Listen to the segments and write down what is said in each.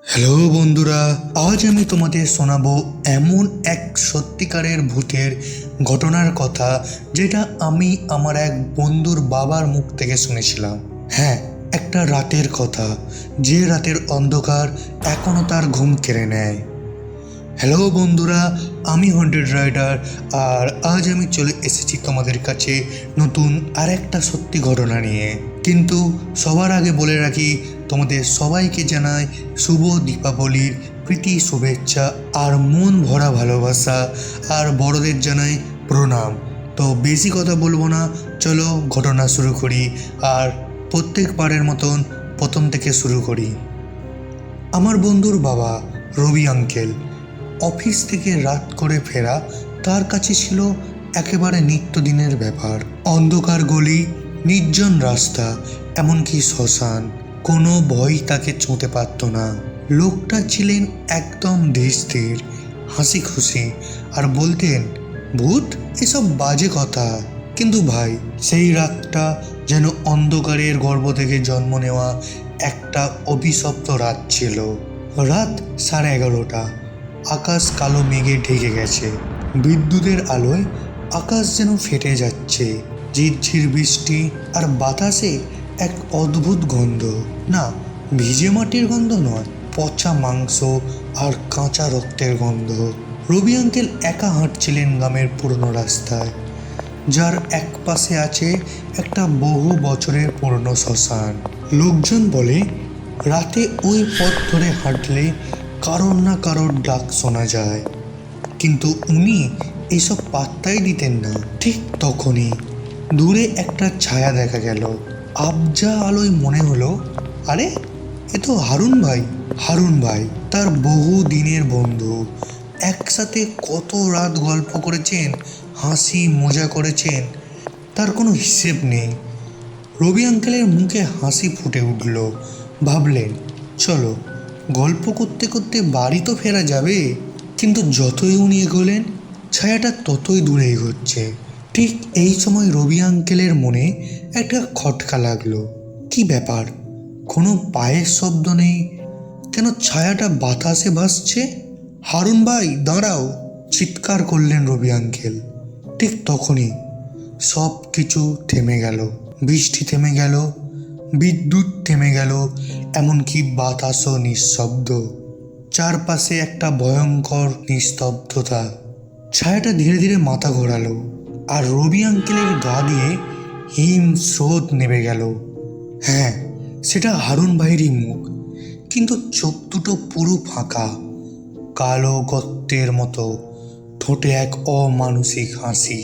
Hello বন্ধুরা, আজ আমি তোমাদের শোনাবো এমন এক সত্যিকারের ভূতের ঘটনার কথা যেটা আমি আমার এক বন্ধুর বাবার মুখ থেকে শুনেছিলাম। হ্যাঁ, একটা রাতের কথা, যে রাতের অন্ধকার এখনো তার ঘুম কেড়ে নেয়। হ্যালো বন্ধুরা, আমি হন্টেড রাইডার, আর আজ আমি চলে এসেছি তোমাদের কাছে নতুন আরেকটা সত্যি ঘটনা নিয়ে। কিন্তু সবার আগে বলে রাখি, তোমাদের সবাইকে জানাই শুভ দীপাবলির প্রীতি শুভেচ্ছা আর মন ভরা ভালোবাসা, আর বড়দের জানাই প্রণাম। তো বেশি কথা বলবো না, চলো ঘটনা শুরু করি। আর প্রত্যেকবারের মতন প্রথম থেকে শুরু করি। আমার বন্ধুর বাবা রবি আঙ্কেল অফিস থেকে রাত করে ফেরা তার কাছে ছিল একেবারে নিত্যদিনের ব্যাপার। অন্ধকার গলি, নির্জন রাস্তা, এমনকি শ্মশান, কোনো ভয় তাকে ছুঁতে পারত না। লোকটা ছিলেন একদম ধীর, হাসি খুশি, আর বলতেন, ভূত এসব বাজে কথা। কিন্তু ভাই, সেই রাতটা যেন অন্ধকারের গর্ভ থেকে জন্ম নেওয়া একটা অভিশপ্ত রাত ছিল। রাত 11:30। আকাশ কালো মেঘে ঢেকে গেছে। বিদ্যুতের আলোয় আকাশ যেন ফেটে যাচ্ছে। ঝিরঝির বৃষ্টি, আর বাতাসে এক অদ্ভুত গন্ধ। না, ভিজে মাটির গন্ধ নয়, পচা মাংস আর কাঁচা রক্তের গন্ধ। রবি আঙ্কেল একা হাঁটছিলেন গ্রামের পুরনো রাস্তায়, যার এক পাশে আছে একটা বহু বছরের পুরনো শ্মশান। লোকজন বলে রাতে ওই পথ ধরে হাঁটলে কারোর না কারোর ডাক শোনা যায়, কিন্তু উনি এইসব পাত্তাই দিতেন না। ঠিক তখনই দূরে একটা ছায়া দেখা গেল। আবজা আলোয় মনে হলো, আরে এ তো হারুন ভাই। হারুন ভাই তার বহু দিনের বন্ধু। একসাথে কত রাত গল্প করেছেন, হাসি মজা করেছেন, তার কোনো হিসেব নেই। রবি আঙ্কেলের মুখে হাসি ফুটে উঠল। ভাবলেন, চলো গল্প করতে করতে বাড়ি তো ফেরা যাবে। কিন্তু যতই উনি এগোলেন, ছায়াটা ততই দূরে এগোচ্ছে। ঠিক এই সময় রবি আঙ্কেলের মনে একটা খটকা লাগলো। কি ব্যাপার, কোনো পায়ের শব্দ নেই, কেন ছায়াটা বাতাসে ভাসছে? হারুন ভাই দাঁড়াও, চিৎকার করলেন রবি আঙ্কেল। ঠিক তখনই সব কিছু থেমে গেল। বৃষ্টি থেমে গেল, বিদ্যুৎ থেমে গেল, এমনকি বাতাসও নিঃশব্দ। চারপাশে একটা ভয়ঙ্কর নিস্তব্ধতা। ছায়াটা ধীরে ধীরে মাথা ঘোরালো, আর রবি আঙ্কেলের গা দিয়ে হিম স্রোত নেমে গেল। হ্যাঁ, সেটা হারুন ভাইয়েরই মুখ, কিন্তু চোখ দুটো পুরো ফাঁকা, কালো গর্তের মতো। ঠোঁটে এক অমানুষিক হাসি,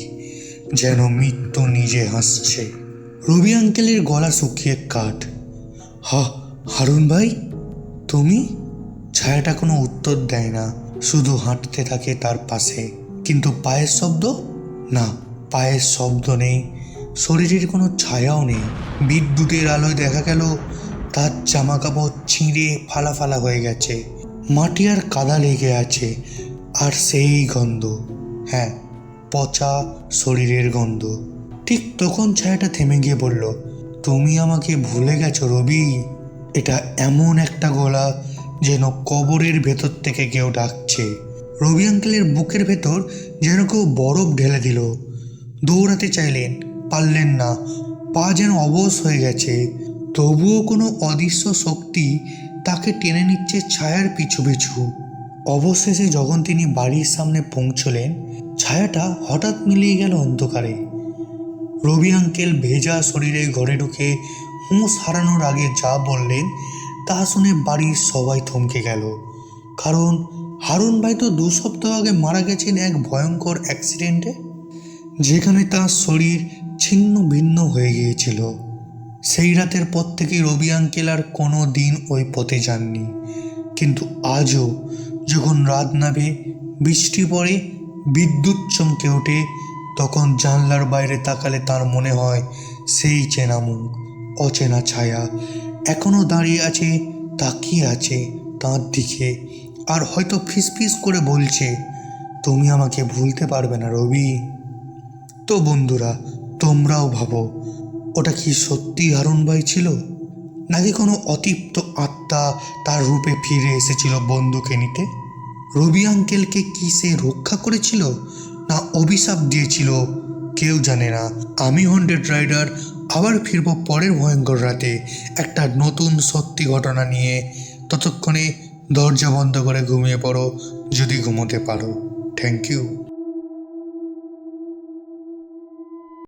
যেন মৃত্যু নিজে হাসছে। রবি আঙ্কেলের গলা শুকিয়ে কাঠ। হারুন ভাই, তুমি? ছায়াটা কোনো উত্তর দেয় না, শুধু হাঁটতে থাকে তার পাশে। কিন্তু পায়ের শব্দ? না, পায়ের শব্দ নেই, শরীরের কোনো ছায়াও নেই। বিদ্যুতের আলোয় দেখা গেল তার জামা কাপড় ছিঁড়ে ফালা ফালা হয়ে গেছে, মাটি আর কাদা লেগে আছে, আর সেই গন্ধ, হ্যাঁ, পচা শরীরের গন্ধ। ঠিক তখন ছায়াটা থেমে গিয়ে বলল, তুমি আমাকে ভুলে গেছো রবি? এটা এমন একটা গলা, যেন কবরের ভেতর থেকে কেউ ডাকছে। রবি আঙ্কেলের বুকের ভেতর যেন কেউ বরফ ঢেলে দিল। দৌড়াতে চাইলেন, পারলেন না, পা যেন অবশ হয়ে গেছে। তবুও কোনো অদৃশ্য শক্তি তাকে টেনে নিচ্ছে ছায়ার পিছু পিছু। অবশেষে যখন তিনি বাড়ির সামনে পৌঁছলেন, ছায়াটা হঠাৎ মিলিয়ে গেল অন্ধকারে। রবি আঙ্কেল ভেজা শরীরে ঘরে ঢুকে হুঁশ হারানোর আগে যা বললেন তা শুনে বাড়ির সবাই থমকে গেল। কারণ হারুন ভাই তো 2 সপ্তাহ আগে মারা গেছেন এক ভয়ঙ্কর অ্যাক্সিডেন্টে, যেখানে তার শরীর ছিন্ন ভিন্ন হয়ে গিয়েছিল। সেই রাতের পর থেকে রবি আঙ্কেল আর কোনো দিন ওই পথে যাননি। কিন্তু আজও যখন রাত নামে, বৃষ্টি পড়ে, বিদ্যুৎ চমকে ওঠে, তখন জানলার বাইরে তাকালে তার মনে হয় সেই চেনা মুখ, অচেনা ছায়া এখনো দাঁড়িয়ে আছে, তাকিয়ে আছে তার দিকে, আর হয়তো ফিসফিস করে বলছে, তুমি আমাকে ভুলতে পারবে না রবি। তো বন্ধুরা, তোমরাও ভাবো, ওটা কি সত্যি হারুন ভাই ছিল, নাকি কোনো অতৃপ্ত আত্মা তার রূপে ফিরে এসেছিল বন্ধুকে নিতে? রবি আঙ্কেলকে কি সে রক্ষা করেছিল না অভিশাপ দিয়েছিল কেউ জানে না। আমি হন্টেড রাইডার আবার ফিরব পরের ভয়ঙ্কর রাতে একটা নতুন সত্যি ঘটনা নিয়ে। ততক্ষণে দরজা বন্ধ করে ঘুমিয়ে পড়ো যদি ঘুমোতে পারো। Thank you.